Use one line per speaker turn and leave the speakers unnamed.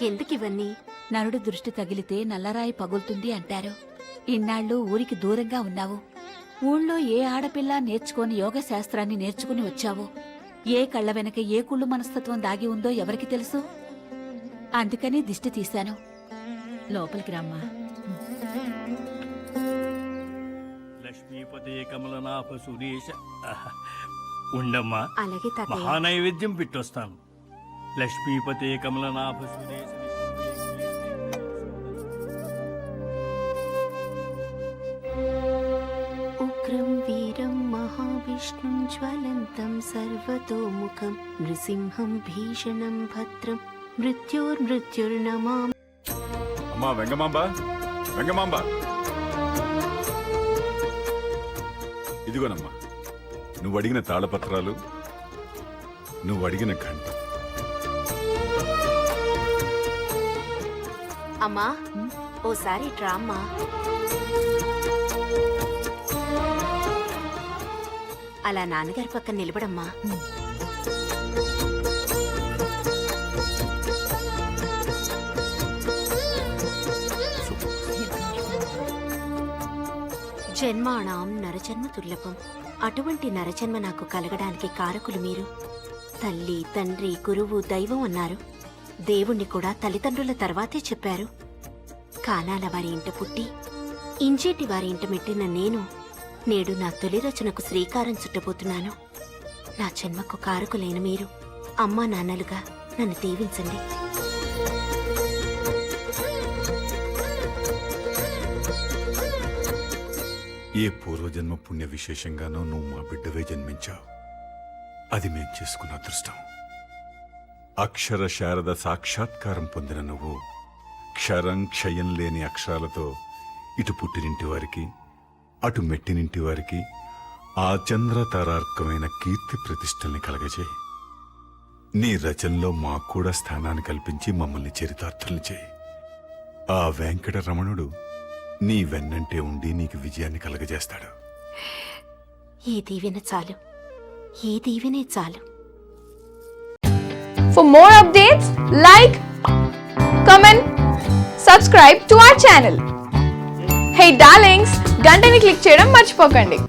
ఎందుకివన్నీ?
నరుడు దృష్టి తగిలితే నల్లరాయి పగులుతుంది అంటారు. ఇన్నాళ్ళు ఊరికి దూరంగా ఉన్నావు. ఊళ్ళో ఏ ఆడపిల్ల నేర్చుకోని యోగ శాస్త్రాన్ని నేర్చుకుని వచ్చావు. ఏ కళ్ళ వెనక ఏ కుళ్ళు మనస్తత్వం దాగి ఉందో ఎవరికి తెలుసు? అందుకని దిష్టి తీశాను. లోపలికి రమ్మా.
లక్ష్మీపతే కమలనాభ సురేష. ఉండమ్మా,
అలాగే తాతయ్య.
మహానైవేద్యం పెట్టొస్తాను. లక్ష్మీపతే కమలనాభ సురేష.
ఉగ్రం వీరం మహావిష్ణుం జ్వలంతం సర్వతోముఖం నృసింహం భీషణం భద్రం మృత్యుర్నమామి.
అమ్మా వెంగమాంబ, వెంగమాంబ, ఇదిగోనమ్మా నువ్వు అడిగిన తాళపత్రాలు, నువ్వు అడిగిన గంట.
అమ్మా, ఓసారి ఇట్రా అమ్మా. అలా నాన్నగారి పక్కన నిలబడమ్మా. జన్మాణం నరజన్మ దుర్లభం. అటువంటి నరజన్మ నాకు కలగడానికి కారకులు మీరు. తల్లి, తండ్రి, గురువు, దైవం అన్నారు. దేవుణ్ణి కూడా తల్లిదండ్రుల తర్వాతే చెప్పారు. కానాల వారి ఇంట పుట్టి ఇంచేటి వారి ఇంట మెట్టిన నేను నేడు నా తొలి రచనకు శ్రీకారం చుట్టబోతున్నాను. నా జన్మకు కారకులైన మీరు అమ్మా నాన్నలుగా నన్ను దీవించండి.
ఏ పూర్వజన్మ పుణ్య విశేషంగానో నువ్వు మా బిడ్డవే జన్మించావు. అది మేం చేసుకున్న అదృష్టం. అక్షర శారద సాక్షాత్కారం పొందిన నువ్వు క్షరం క్షయం లేని అక్షరాలతో ఇటు పుట్టినింటి వారికి అటు మెట్టినింటి వారికి ఆ చంద్రతారార్కమైన కీర్తి ప్రతిష్టల్ని కలగజేయి. నీ రచనలో మాకు కూడా స్థానాన్ని కల్పించి మమ్మల్ని చరితార్థుల్ని చేయి. ఆ వెంకటరమణుడు నీ వెన్నంటే ఉండి నీకు విజయాన్ని కలగజేస్తాడు.
ఈ దీవెన చాలు, ఈ దీవెనే చాలు.
For more updates, like, comment, subscribe to our channel. Hey darlings, గంటని click చేయడం మర్చిపోకండి.